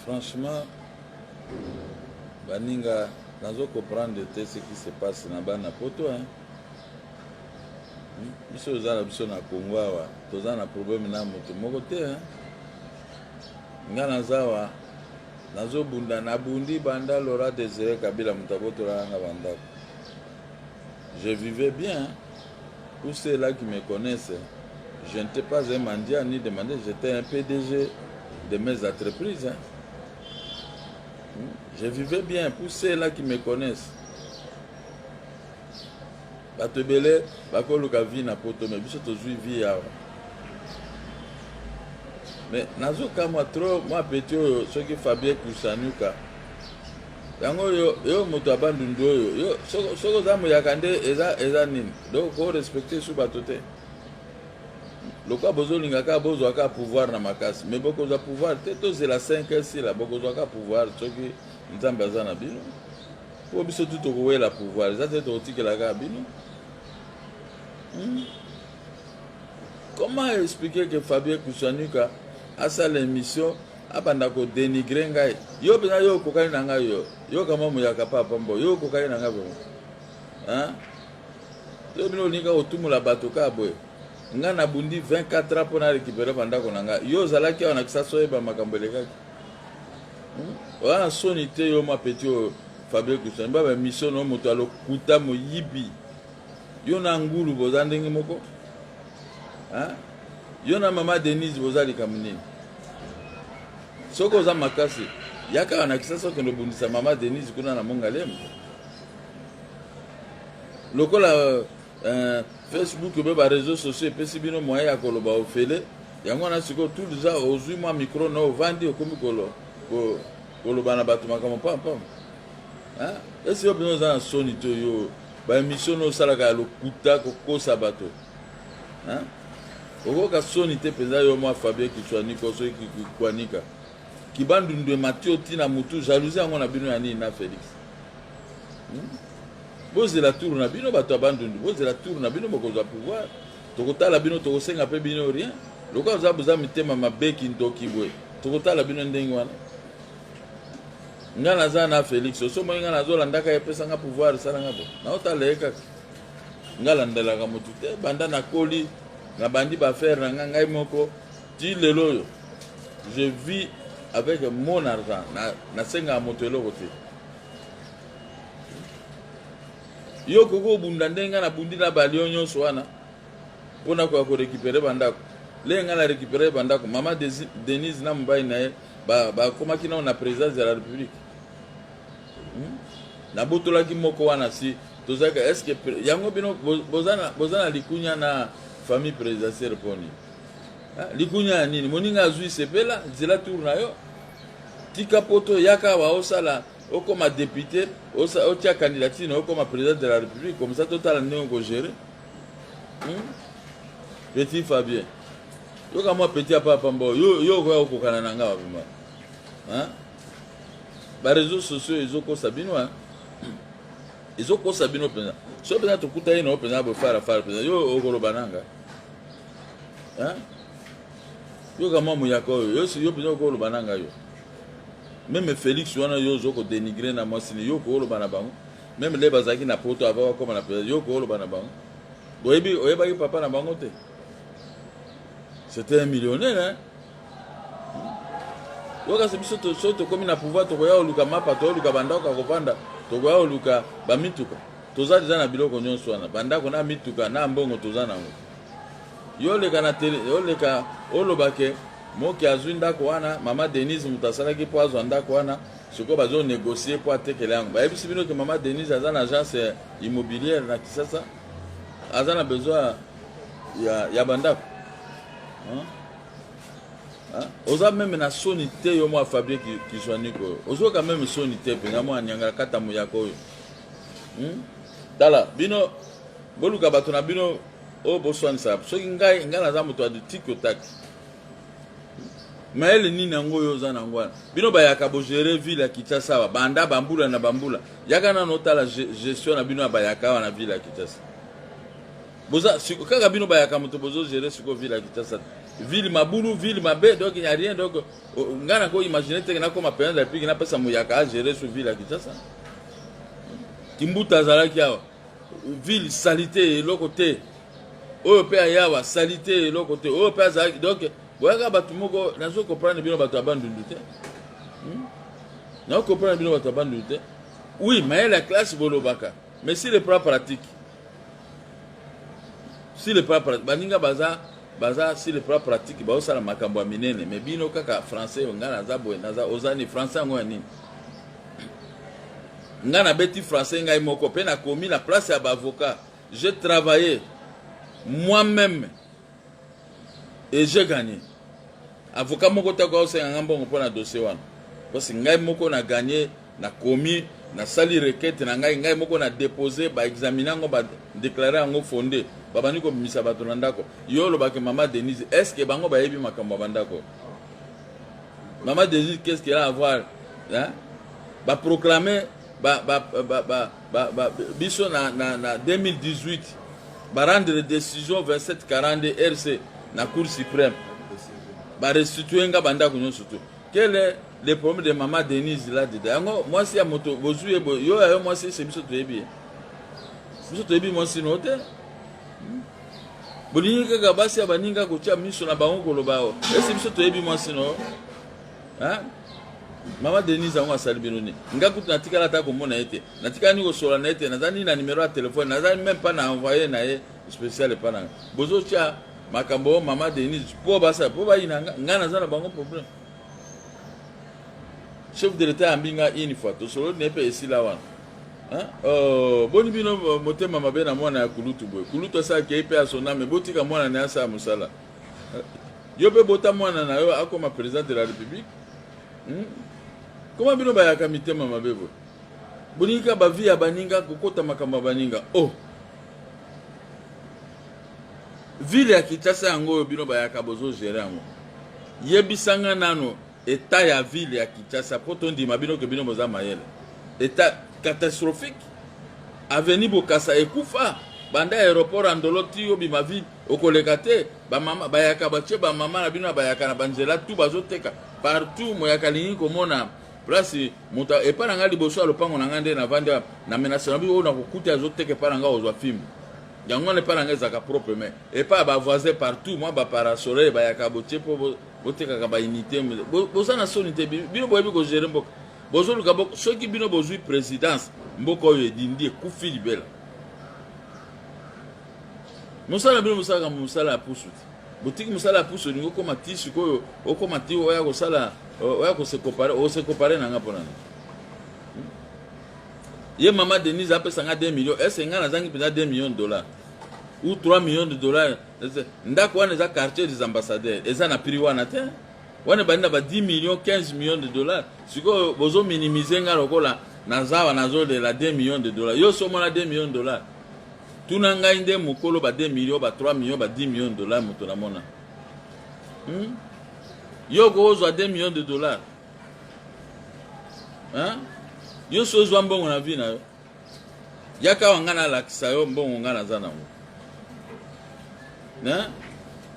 Franchement, baninga nazo comprendre ce qui se passe na bana poto hein. Biso za na biso na Congo awa, toza na problème na moto moko te hein. Nga nazawa nazo bunda na bundi banda Laurent Désiré Kabila mutaboto la nga banda. Je vivais bien hein. Pour ceux-là qui me connaissent, je n'étais pas un mendiant ni demandé, j'étais un PDG de mes entreprises. Hein. Je vivais bien. Pour ceux-là qui me connaissent, Batebele, Bakoluka vie na poto, mais biso tozui vie ya. Mais nazo kama trop, moi petit ceux qui Fabien Kusanuka. Yango yo moto abandundu yo soko zamu yakande eza nini. Donc faut respecter sous batote. Lokwa bozo lingaka bozo aka pouvoir na makasi. Mais boko za pouvoir teto c'est la 5 ici là boko za aka pouvoir soki nzambe azana bino. Po biso tout ko la pouvoir. Ça c'est otiki la ka bino. Comment expliquer que Fabien Kusanuka a sa l'émission abanda ko dénigrer ngai yo pena yo kokani na ngai yo kama muyaka papa mbo yo kokani na ngai hein yo bino linga otumula bato ka boye nga na bundi 24 ans pour na récupérer banda ko na ngai yo zalaki ona kisaso eba makambo lekaki wana soni te yo ma petit Fabien Kusanuka ba mission no moto alo kuta moyibi yo na ngulu boza ndenge moko hein yo na mama Denise bozali kamunini soko za makasi yaka wana kisasa kendo bundisa mama Denise kuna na mongalem lokola Facebook be ba réseaux sociaux pesi bino moyen ya koloba ofele yango na siko tout déjà ozui moi micro no vandi okomi koloba na bato makamo pam hein esi yo bino za soni to yo ba émission no salaka lokuta kokosa bato hein okoka soni te peza yo moi Fabien Kusanuka so ki kwanika kibandundwe Mathieu tina mutu jalousie yango na bino ya nini na Félix boze la tour na bino bato abandundu boze la tour na bino bokozwa pouvoir tokotala bino tokosenga pe bino rien lokwa za buza mitema mabeki ndoki bwe tokotala bino ndenge wana ngana za na Félix so mo ngana zo landaka epesa nga pouvoir sala ngabo na otala ekaka ngala ndelaka mutu te banda na koli na bandi ba faire na ngai moko ti lelo yo je vis avec mon argent na senga motelo côté yo koko bunda ndenga na bundi na balio nyonso wana pona ko récupérer bandako lenga na récupérer bandako mama Denise na mbai na ba koma kina na présidence de la République na botola ki moko wana si tozaka est-ce que yango bino bozana likunya na famille présidentielle poni likunya nini moninga azui sepela zela tour na yo tika poto yaka wa osala okoma député otia candidature okoma président de la République comme ça total ndenge ko gérer petit Fabien yo kama petit papa mbo yo ko kokana na nga bima hein ba réseaux sociaux ezoko sabino hein ezoko sabino pena so pena to kuta ino pena bo fara pena yo okoloba nanga hein yo kama muyako yo pena okoloba nanga yo même Félix wana yo zoko dénigrer na mwasini yo ko loba na bango même les bazaki na poto ava comme na yo ko loba na bango boyebi oyeba ki papa na bango te c'était un millionnaire hein yo ka sebiso to soto comme na pouvoir to ya oluka mapa to oluka bandako ko panda to ya oluka ba mituka toza déjà na biloko nyonso wana bandako na mituka na mbongo toza na yo le kana tele yo le ka olobake moki azwi ndako wana mama Denise mutasalaki po azwa ndako wana siko bazo négocier po atekela yango bayebisi bino ke mama Denise azana agence immobilière na Kisasa azana besoin ya bandako oza même na sonité yo moi Fabien Kusanuka ozo quand même sonité pe na mo anyanga kata mo yako yo tala bino boluka bato na bino o boswan sa soki ngai ngala za moto adi TikTok maele nini nango yo za nangwana bino bayaka bo gérer ville ya Kinshasa banda bambula na bambula yaka na notala gestion na bino bayaka wana ville ya Kinshasa Boza kaka bino ba yakamoto bozo gérer siko ville à Kinshasa. Ville Mabulu, ville Mabé, donc il n'y a rien. Donc, on a imaginé que comme président de la République, n'a pas sa mouyaka à gérer sur ville à Kinshasa. Kimbuta Zalaki, ville salité et l'autre côté. Européen Yawa, salité et l'autre côté. Européen Zalaki. Donc, voilà, Batumoko, n'a pas compris bien Bataban de lutte. N'a pas compris bien Bataban de lutte. Oui, mais la classe Bolobaka. Mais si le plan pratique, si le plan pratique, Baninga Baza, si le plan pratique, bah ça la makambo minene, mais bino kaka français, on a zabo, naza ozani français on a ni. Ngana beti français ngai moko pe na commis la place à avocat. J'ai travaillé moi-même et j'ai gagné. Avocat moko ta ko se ngambo mpo na dossier wana. Parce que ngai moko na gagné na commis na sali requête na ngai moko na déposer ba examiner ngo ba déclarer ngo fondé. Babani ko misa bato na ndako yo lobake Maman Denise, est-ce que bango ba yebi makambo bandako? Maman Denise, qu'est-ce qu'elle a à voir, hein? Ba proclamer biso na 2018 ba rendre décision 2742 RC na Cour suprême ba restituer nga bandako nyonso tout. Quel est le problème de Maman Denise là dedans? Moi si ya moto bozuye yo moi si c'est biso to yebi. Biso to yebi moi si note. Bolingi kaka basi ya baninga kotia miso na bango kolobao. Ese biso toyebi mwasi no? Hein? Maman Denise ango asali binoni. Nga kutu natikala ta komona ete. Natika ni kosola na ete, nazani na numéro ya téléphone, nazani même pas na envoyer na ye spécial pa na. Bozo tia makambo Maman Denise po basa po ba inanga nga nazana bango problème. Chef de l'État ambinga une fois to solo ne pe esila wana. Hein? Boni bino motema mabe na mwana ya kulutu boy. Kulutu sa ke ipe asona me botika mwana na asa musala. Yo be bota mwana na yo akoma président de la République. Comment bino ba ya mitema mabe boy? Bonika ba via baninga kokota makamba baninga. Oh. Ville ya Kinshasa yango bino ba ya kabozo gérer yango. Yebisanga nano état ya ville ya Kinshasa potondi mabino ke bino moza mayele. État catastrophique. Avenue Bokassa ekufa. Banda aéroport andoloti obi ma ville okolekate ba mama bayaka bache ba mama na bino bayaka na banzela tout bazoteka partout moyaka lingi komona place muta epana ngali boso alopango na ngande na vanda na menace na biso na kokuta azoteka para nga ozwa film. Yango ne para nga zaka propre mais et pas ba voisin partout moi ba parasole bayaka boche po boteka ka ba unité boza na sonité bino boyebi ko gérer mboka. Bozo lukabo soki bino bozui présidence mboko yo edindi ekufi libela. Musala bino musala musala ya pusu. Botiki musala ya pusu ningo koma tisu koyo okoma ti oya ko sala oya ko se comparer na ngapona. Ye Maman Denise apesa nga 2 millions, est-ce nga nazangi pesa 2 millions de dollars ou 3 millions de dollars. Ndako wana za quartier des ambassadeurs, eza na prix wana te. Wana banda ba 10 millions, 15 millions de dollars. Siko bozo minimiser nga lokola nazawa nazo de la 2 millions de dollars. Yo somo na 2 millions de dollars. Tuna nga inde mukolo ba 2 millions, ba 3 millions, ba 10 millions de dollars moto na mona. Yo go zo 2 millions de dollars. Hein? Yo so zo mbongo na vie na yo. Yaka wangana la kisayo mbongo ngana zana mo. Hein?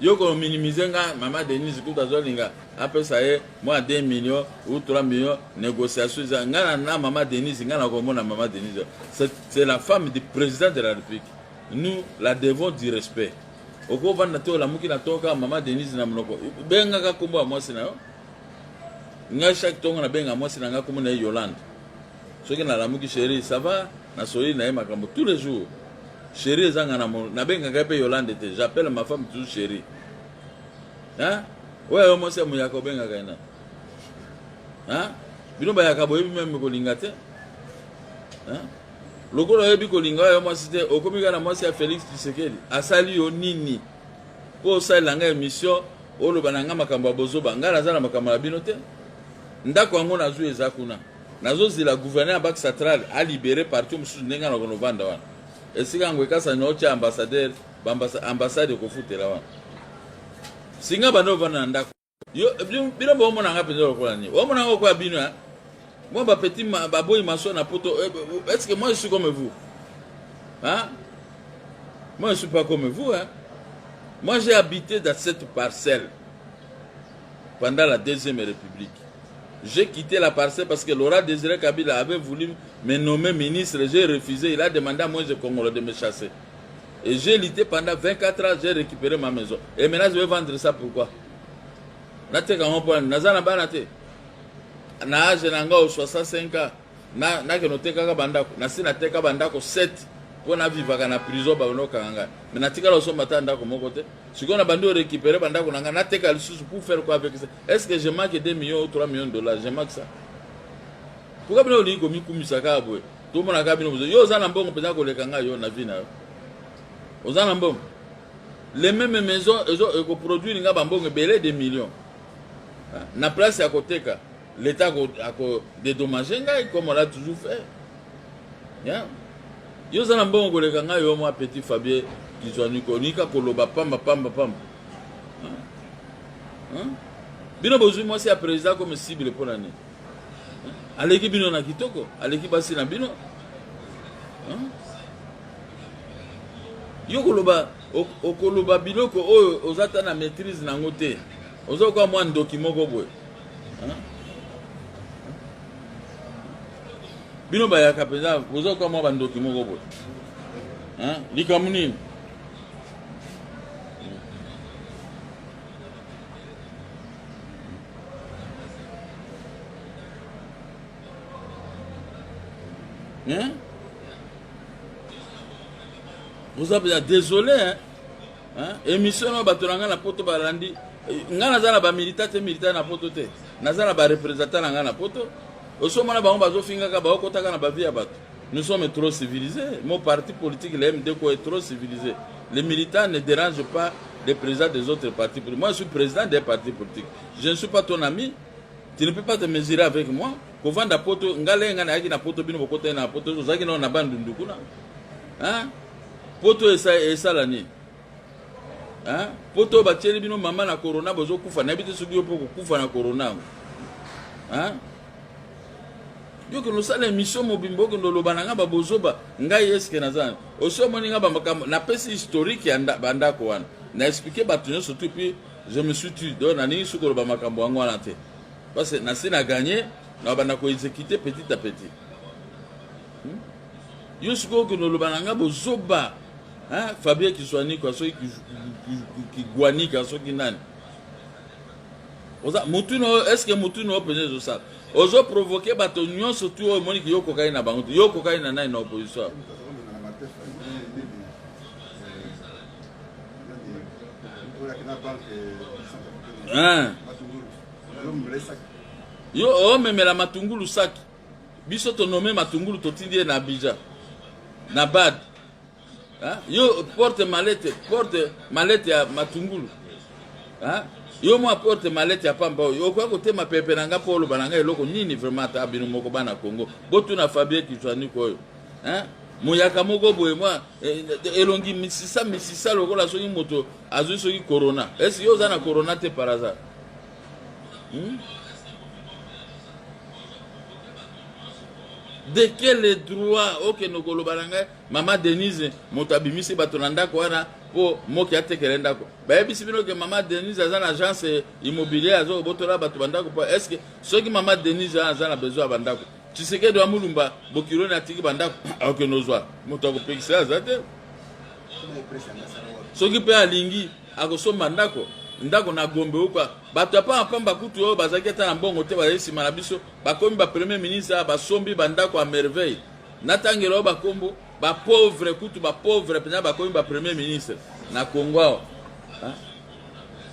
Yo ko minimiser nga Maman Denise kuta zo linga. Après ça y est, moi 2 millions ou 3 millions, négociation. Na Maman Denise, Maman Denise. C'est la femme du président de la République. Nous la devons du respect. Au cours de la mouki na toka Maman Denise na mnoko. Benga ka kumba moi sina yo. Nga chaque tongo na benga moi sina nga kumu na Yolande. Soki na la mouki chérie, ça va? Na soli na makambo tous les jours. Chérie zanga na benga ka pe Yolande te. J'appelle ma femme toujours chérie. Hein? Ouais, moi c'est mon Yakobenga kaina. Hein? Bino ba yakabo yebi même ko lingate. Hein? Lokolo yebi ko linga yo moi c'était okomika na moi c'est Félix Tshisekedi. Asali yo nini? Po sala nga émission olo bananga makambo bozoba ngala zala makambo ya bino te. Ndako ngo nazu ezakuna. Nazo zila gouverneur Bak Central a libéré partout musu ndenga na kono vanda wana. Esika ngweka sa nocha ambassadeur ambassade ko futela wana. Singa banova na ndako. Yo bino bo mona nga penzo ko ni. O mona ko bino hein. Moi ba petit ba boy maso na poto. Est-ce que moi je suis comme vous? Hein? Moi, je ne suis pas comme vous. Hein. Moi, j'ai habité dans cette parcelle pendant la Deuxième République. J'ai quitté la parcelle parce que Laurent Désiré Kabila avait voulu me nommer ministre. J'ai refusé. Il a demandé à moi de Congolais de me chasser. Et j'ai lutté pendant 24 ans. J'ai récupéré ma maison. Et maintenant, je vais vendre ça pourquoi? Nate quand on prend, nazana banate. Na âge nanga au 65 ans. Na que noté kaka bandako. Na si na teka bandako 7. Pour na vivre na prison ba no kanga. Mais na tika lo so mata ndako mon côté. Si on a bandé récupérer bandako nanga na teka le sous pour faire quoi avec ça? Est-ce que je manque 2 millions ou 3 millions de dollars? Je manque ça. Pourquoi bino li komi kumisaka boy? Tout mon aka bino yo za na mbongo peza ko le kanga yo na vie na. Oza na mbongo. Les mêmes maisons eux produire nga bambongo belé des millions. Na place à côté ka l'État a dédommagé comme on l'a toujours fait. Yeah. Yo za na mbongo ko le kanga yo moi petit Fabien qui soit nika koloba pamba. Bino bozui moi c'est un président comme cible pour l'année. À l'équipe bino na kitoko, à l'équipe basi na bino. Yo koloba okoloba biloko oyo ozata na maîtrise na ngote. Ozo kwa mwa document ko boye. Bino ba ya kapeza ozo kwa mwa document ko boye. Likamuni. Vous avez désolé, hein? Émission no batonanga na poto balandi. Nga nazala ba militant na poto te. Nazala ba représentant na poto. Osomana bango bazo finga ka ba okotaka na ba vie ya bato. Nous sommes trop civilisés. Mon parti politique, le MDC, est trop civilisé. Les militants ne dérangent pas les présidents des autres partis politiques. Moi, je suis président des partis politiques. Je ne suis pas ton ami. Tu ne peux pas te mesurer avec moi. Kovanda poto ngale ngana yaki na poto bino bokota na poto zaki na bandundu kuna. Hein? Poto esa lani. Hein? Poto batieli bino mama na corona bozo kufa na bité sugi opo kufa na corona. Hein? Yo que nous ça l'émission mobimbo que nous bananga ba bozoba ngai eske nazana. Oso moninga ba makam na pesi historique ya banda ko wana. Na expliquer batunyo surtout puis je me suis tué donc na ni sukolo ba makambo wango wana te. Parce que Nassi a gagné, nous avons exécuté petit à petit. Yusuko que nous avons zoba, Fabien qui soit ni quoi, ceux qui guani, ceux qui n'ont. Est-ce que Moutuno a pensé de ça? Ozo provoqué batonion surtout au monde qui yoko kaina bangoto, yoko kaina na ina opposition. Yo o memela matungulu saki biso to nommé matungulu to tindie na Abidjan na Bad yo porte malette ya matungulu yo mo porte malette ya pamba yo kwa ko tema pepe nanga polo bananga eloko nini vraiment ta bino moko bana Congo botu na Fabien Kitwani koyo moyaka moko boye moi elongi misisa lokola soki moto azui soki corona est-ce yo za na corona te par hasard? De quel droit ok no kolobalanga mama Denise motabimisi batonanda ko wana po moki atekele ndako ba ebisi bino ke mama Denise azana agence immobilière azo botola bato bandako po est-ce que soki mama Denise azana besoin bandako Tshisekedi doit mulumba bokiro na tiki bandako ok nozwa moto ko pekisa azate soki pe alingi akosomba ndako na Gombe ukwa bato pa pamba kutu yo bazaki ata na mbongo te bazisi na biso bakomi ba premier ministre basombi bandako a merveille natangelo bakombo ba pauvre kutu ba pauvre pena bakomi ba premier ministre na Congo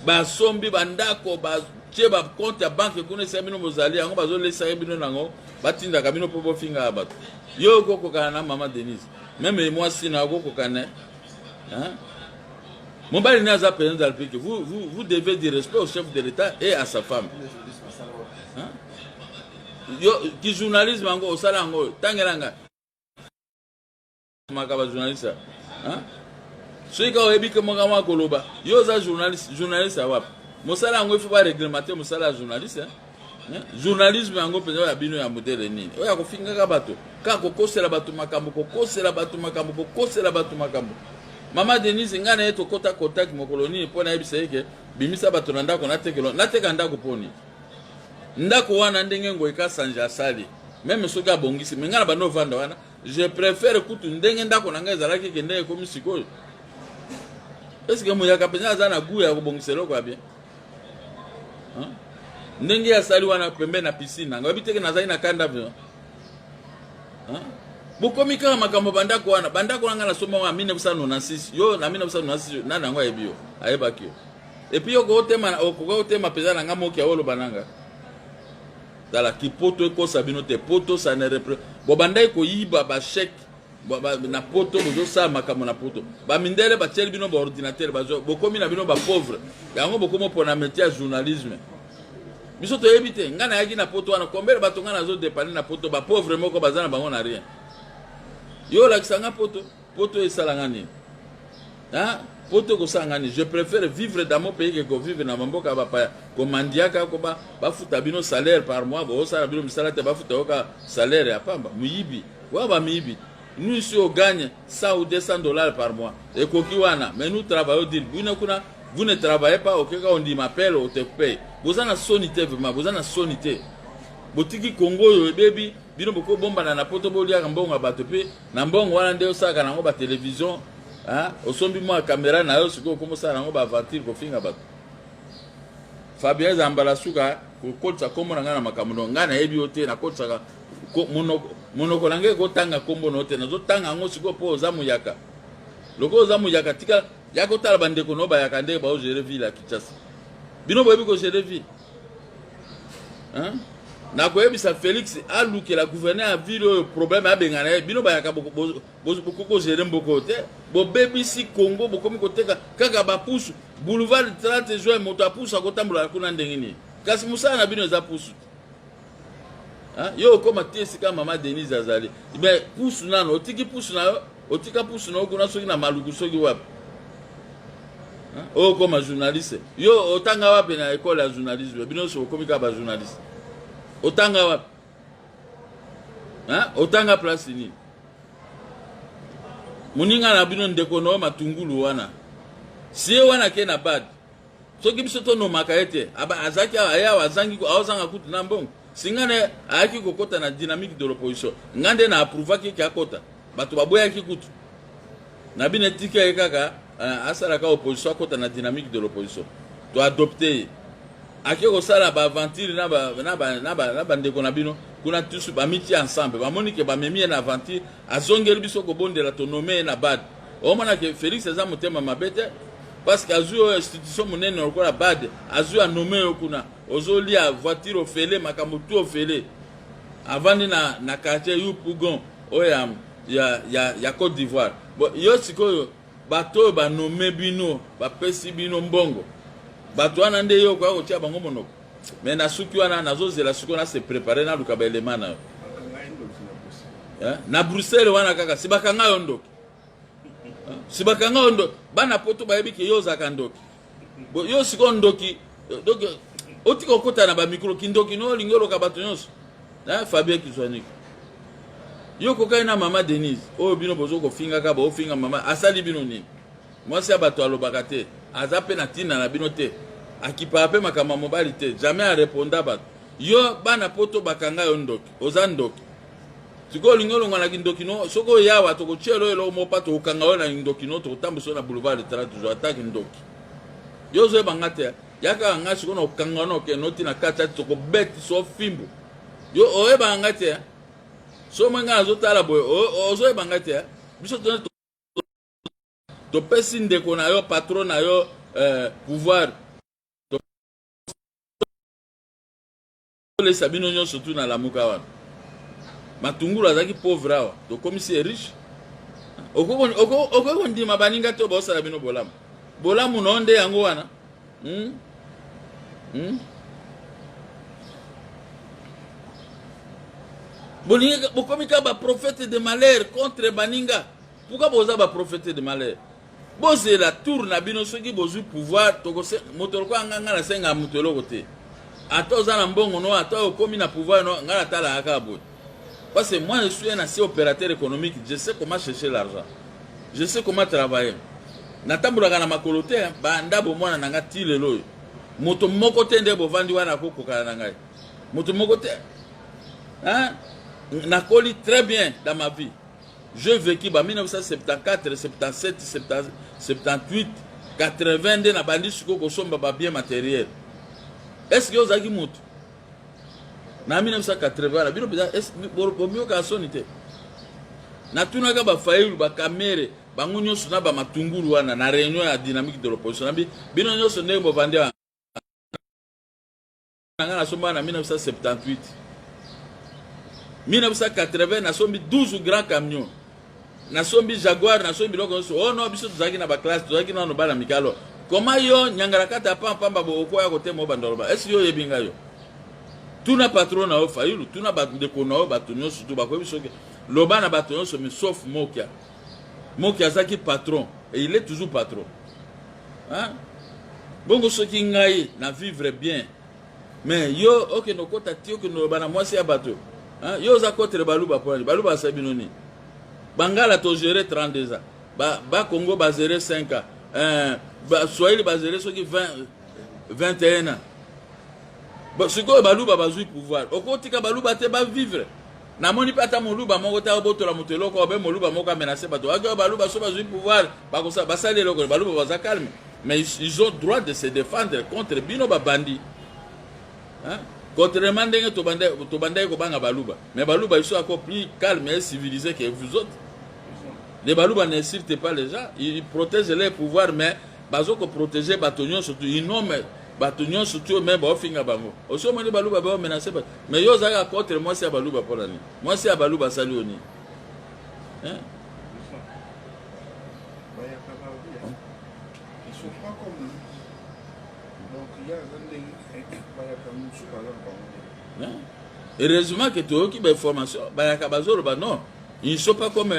basombi bandako ba tie ba compte ya banque kuna sebino mozali yango bazolesa bino nango batinda kabino popo finga bato yo kokokana na mama Denise même moi sina kokokana mon bali n'a pas président de la République. Vous devez dire respect au chef de l'État et à sa femme. Yo qui journalisme ango au salango tangelanga. Makaba journaliste. Ceux qui ont ébi que mon gamin koloba. Yo za journaliste awap. Mon salango il faut pas réglementer mon salaire journaliste. Journalisme ango pesa ya bino ya modèle nini. Oya ko finga ka bato. Ka ko kosela bato makambo ko kosela bato makambo ko kosela bato makambo. Maman Denise ngana yeto kota contact mokoloni pona yebisa yeke bimisa bato na ndako nateka ndako poni ndako wana ndenge ngo ekasanja asali même soki abongisi me ngana bando vanda wana je préfère kutu ndenge ndako na ngai ezalaki ke ndenge komi sikoyo. Est-ce que moyaka penya aza na goût ya kobongisa eloko ya bien ndenge asali wana pembe na piscine nanga babiteke nazali na kanda vyo bokomi kaka makambo bandako wana bandako nanga na soma wa 1996 yo na 1996 nana ngo ayebio ayebaki yo et puis yoko otema okoka otema peza nanga moki ya olo bananga dala kipoto ko sabino te poto ça ne repre bo bandai ko yiba ba chèque na poto bozo sa makambo na poto ba mindele ba tiel bino ba ordinateur bazo bokomi na bino ba pauvre yango bokomo pona métier journalisme biso to yebite ngana yaki na poto wana kombele bato ngana zo dépanner na poto ba pauvre moko bazana bango na rien yo la kisanga poto esalanga nini poto ko sangani. Je préfère vivre dans mon pays que vivre dans mon boka ba komandiaka ko ba futa bino salaire par mois bo sala bino misala te ba futa oka salaire ya pamba muyibi wa ba miyibi. Nous ici on gagne 100 ou 200 dollars par mois et kokiwana mais nous travaillons dit vous ne travaillez pas au cas on dit m'appelle on te paye vous en a sonité vraiment vous en a sonité botiki Congo yo baby bino boko bomba na poto bolia mbongo bato pe na mbongo wana nde osaka na ngo ba télévision osombi mo caméra na yo siko komo sala ngo ba aventure ko finga bato Fabien Zambala suka ko kotsa komo na ngana makamuno ngana yebi ote na kotsa monoko nange ko tanga kombo no te nazo tanga ngo siko po za muyaka loko za muyaka tika yako tala bandeko no ba yakande ba o gérer ville à Kinshasa bino boyebi ko gérer ville na koyebisa Félix aluke la gouverneur a vu le problème a bengana bino bayaka boko gérer mboko te bo BBC Congo bokomi koteka kaka ba pousse boulevard 30 juin moto a pousse akotambula kuna ndengini kasi musana na bino za pousse yo koma tesi kama Maman Denise azali mais pousse nano otiki pousse na yo otika pousse na kuna soki na maluku soki wapi o koma journaliste yo otanga wapi na école ya journalisme bino so komi ka ba journaliste otanga wapi otanga place ni muninga na bino ndeko no matungulu wana sie wana ke na bad soki biso to no makaete aba azaki aya wazangi ko awazanga kutu na mbongo singane ayaki kokota na dynamique de l'opposition ngande na approva ki akota bato baboya ki kutu na bine tika kaka asala ka opposition akota na dynamique de l'opposition to adopter aki ko sala ba aventure na ba ndeko na bino kuna tusu ba miti ensemble ba monique ba memi na aventure azongeli biso ko bondela to nommer na bad o mona ke Félix eza motema mabete parce que azu institution monene okola bad azu a nommer kuna ozoli a voiture ofele makambo tu ofele avandi na quartier Yopougon oya ya Côte d'Ivoire bon yo sikoyo bato ba nommer bino ba pesi bino mbongo bato wana nde yo kwa kotia bango monoko mais na suki wana nazozela suki na se préparer na luka ba elemana na Bruxelles wana kaka sibakanga yo ndoki sibakanga yo ndoki bana poto bayebi ke yo zaka ndoki bo yo siko ndoki donc otiko kota na ba micro kindoki no lingolo ka bato nyonso na Fabien Kizwaniki yo kokai na Maman Denise o bino bozo ko finga ka bo finga mama asali bino nini moi c'est bato alobaka te azape na tina na bino te akipa pe makama mobali te jamais a répondre bato yo bana poto bakanga yo ndoki oza ndoki siko lingolo ngana kindoki no soko yawa to ko chelo elo mo pato okanga yo na ndoki no to tambuso na boulevard de 30 jours attaque ndoki yo zo bangate yaka nga siko no kanga no ke noti na kata to ko beti so fimbo yo oye bangate so manga azotala boy ozo bangate biso to pesi ndeko na yo patron na yo pouvoir to le sabino nyo surtout na la mukawa matungulu azaki pauvre awa to commissaire riche okoko ndima baninga to bosala bino bolamu nonde yango wana bolinga bokomika ba prophète de malheur contre baninga pourquoi boza ba prophète de malheur boze la tour na bino soki bozu pouvoir tokose motolo ko nganga na senga motolo kote atoza na mbongo no ato komi na pouvoir no ngala tala akabo parce que moi je suis un assez opérateur économique je sais comment chercher l'argent je sais comment travailler natambolaka na makolo te banda bomwana nanga ti lelo oyo moto moko te nde bovandi wana kokokana na ngai moto moko te nakoli très bien dans ma vie. Je vécu en 1974, 77, 78, 80 nde na bandi siko kosomba ba bien matériel. Est-ce que ozaki moto na 1980 na bino peza bomio ka sonite na tunaka ba failu ba kamere bango nyonso na ba matungulu wana na réunion ya dynamique de l'opposition bino nyonso ndenge bovandi na somba na 1978 1980 na sombi 12 grands camions na sombi Jaguar na sombi loko nyonso oh non biso tozaki na ba classe tozaki na no bana mikalo comment yo nyangara kata pamba bo okoya kote mo bandoloba est-ce yo yebinga yo tuna patron na ofailu tuna ba ndeko na ba tunyo surtout ba ko biso ke loba na ba tunyo so mais sauf Mokia zaki patron et il est toujours patron hein bongo soki ngai na vivre bien mais yo ok no kota tio que no bana mwasi ya bato hein yo za contre baluba pour baluba sabinoni bangala to gérer 32 ans ba Congo ba gérer 5 ans ba Swahili ba gérer soki 21 ans ba siko baluba bazui pouvoir okotika baluba te ba vivre na moni pata moluba moko ta botola muteloko obe moluba moko menacer bato akyo baluba so bazui pouvoir ba kosa basali loko baluba baza calme mais ils ont droit de se défendre contre bino ba bandi hein contrairement ndenge to bande ko banga baluba mais baluba ils sont encore plus calmes et civilisés que vous autres. Les baluba n'insultent pas les gens, ils protègent les pouvoirs mais bazo ko protéger batonyo surtout ils nomment batonyo surtout même ba ofinga bango oso moni baluba ba menacer mais yo zaka contre moi c'est baluba pour l'année moi c'est baluba salioni hein ils sont pas comme nous donc il y a un heureusement que tu as qui ba formation ba yakabazoro ba non ils ne sont pas comme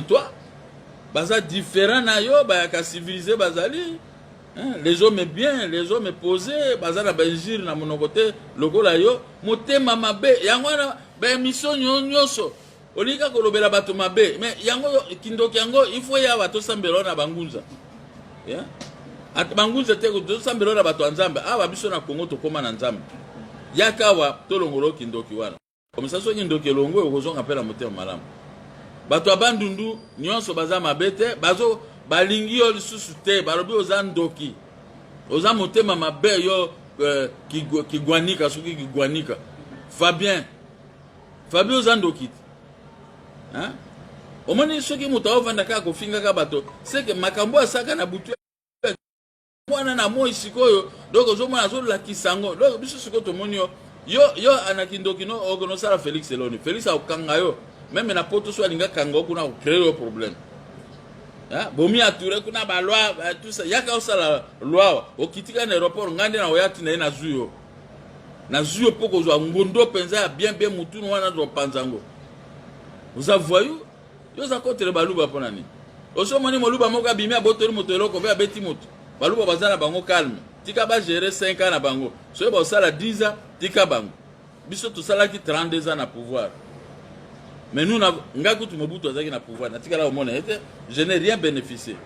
toi baza différent na yo ba yaka civilisé bazali. Les hommes bien, les hommes posés, bazala benjir na monokote lokola yo, motema mabe, yango na ba mission nyonso. Olika kolobela bato mabe, mais yango kindoki yango il faut ya bato sambelo na bangunza. Yeah? At bangunza te ko sambelo na bato nzambe, aba biso na Congo to koma na nzambe. Yakawa to longolo kindoki wana. Comme ça so kindoki longo okozonga pela motema malamu. Bato abandundu nyonso baza mabete, bazo balingi yo lisusu te balobi oza ndoki oza motema mabe yo kigwanika soki kigwanika Fabien oza ndoki hein omoni soki moto avanda kaka kofingaka bato seke makambo asaka na butu mwana na moi sikoyo donc ozomona azolakisa yango donc biso sikoyo tomoni yo anaki ndoki no okonosala Félix Eloni Félix akokanga yo même na poto so alinga kanga okuna créer un problème. Bomi ature kuna ba loi tout ça yaka osala loi okitika na aéroport ngande na oyati na zuyo poko zo ngondo penza bien mutunu wana do panzango vous avez yo za contre baluba pona ni oso moni moluba moka bimi abotori motelo ko ba beti moto baluba bazana bango calme tika ba gérer 5 ans na bango so ba osala 10 ans tika bango biso to sala ki 32 ans na pouvoir. Mais nous, Ngaku Tumobutu azaki na pouvoir. Je n'ai rien bénéficié.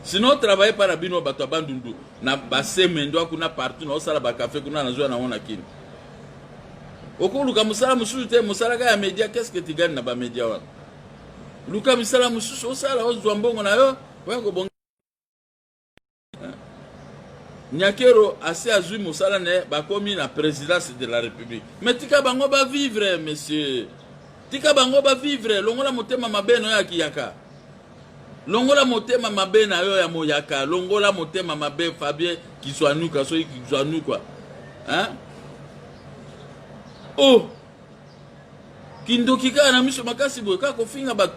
Sinon, travailler par Abino Bato Bandundu, na basse mendo kuna partout, na osala ba café kuna na zo na ona kini. Oko luka musala mususu te musala ka ya media, qu'est-ce que tu gagnes na ba media wana? Luka musala mususu osala ozwa mbongo na yo, wako bongo. Nyakero assez azui musala ne bakomi na présidence de la République. Mais tika bango ba vivre monsieur. Tika bango ba vivre longola motema mabeno ya kiyaka. Longola motema mabena yo ya moyaka, longola motema mabe Fabien Kiswanuka so Kiswanu quoi. Hein? Oh. Kindokika na miso makasi boy ka ko finga ba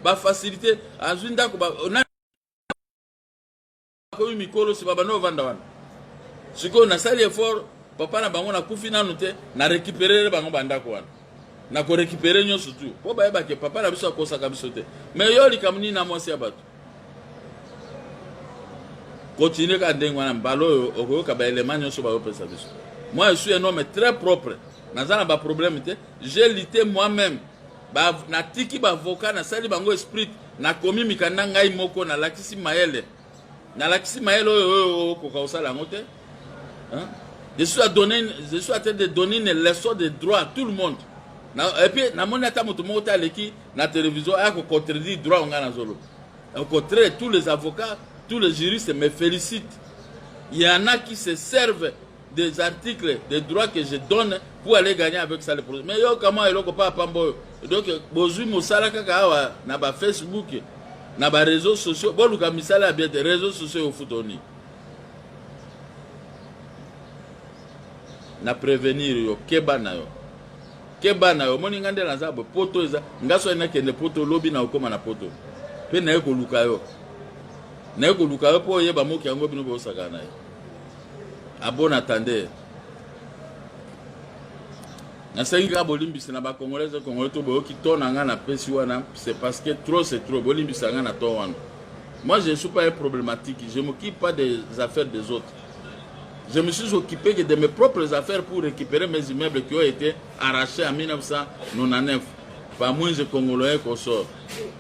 ba facilité azunda ko ba ko mikolo si baba no vanda wana siko na sali effort papa na bango na kufina nute na récupérer bango bandako wana na ko récupérer nyonso tu po ba yeba ke papa na biso akosa ka biso te mais yo likamni na mwasi ya bato continue ka ndengwa na mbalo okoyo ka ba élément nyonso ba opesa biso. Moi je suis un homme très propre nazana ba problème te j'ai lutté moi-même na tiki ba avocat na sali bango esprit na komi mikanda ngai moko na lakisi mayele oyo ko kausala ngote. Hein? Je suis en train de donner une leçon de droit à tout le monde. Et puis na moni ata moto moko taleki na télévision a ko contredire droit nga na zolo. Au contraire, tous les avocats, tous les juristes me félicitent. Il y en a qui se servent des articles de droit que je donne pour aller gagner avec ça le projet. Mais yo comment il ko pas pambo. Donc bozui mosala kaka awa na ba Facebook, na ba réseaux sociaux, bon luka misala bien des réseaux sociaux au futoni. Na prévenir yo keba na yo moni ngande la zabo poto eza ngaso ina kende poto lobi na okoma na poto. Pe na ko luka yo. Na ko luka yo po yeba moki yango bino bo sakana yo. A bon attendez. Na senga bolimbisi na ba congolais to bo ki tona nga na pesi wana, c'est parce que trop c'est trop bolimbisi nga na to wana. Moi je ne suis pas un problématique, je m'occupe pas des affaires des autres. Je me suis occupé de mes propres affaires pour récupérer mes immeubles qui ont été arrachés en 1999 par moins de Congolais qu'on sort.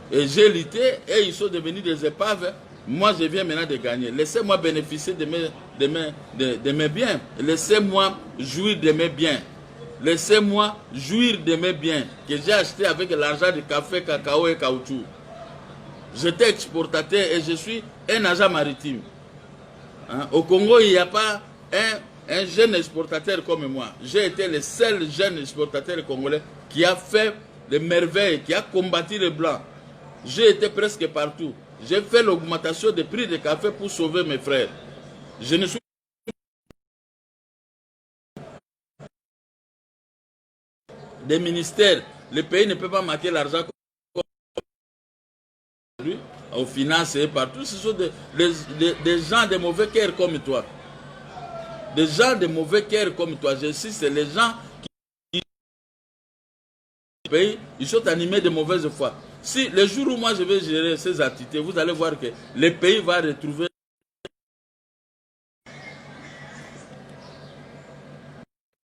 Et j'ai lutté et ils sont devenus des épaves. Moi, je viens maintenant de gagner. Laissez-moi bénéficier de mes biens. Laissez-moi jouir de mes biens. Laissez-moi jouir de mes biens que j'ai achetés avec l'argent du café, cacao et caoutchouc. J'étais exportateur et je suis un agent maritime. Hein? Au Congo, il n'y a pas un jeune exportateur comme moi. J'ai été le seul jeune exportateur congolais qui a fait les merveilles, qui a combattu les Blancs. J'ai été presque partout. J'ai fait l'augmentation des prix du café pour sauver mes frères. Je ne suis des ministères. Le pays ne peut pas marquer l'argent aux finances et partout. Ce sont des gens de mauvais cœur comme toi. Des gens de mauvais cœur comme toi. Je sais, c'est les gens qui pays, ils sont animés de mauvaise foi. Si le jour où moi je vais gérer ces activités, vous allez voir que le pays va retrouver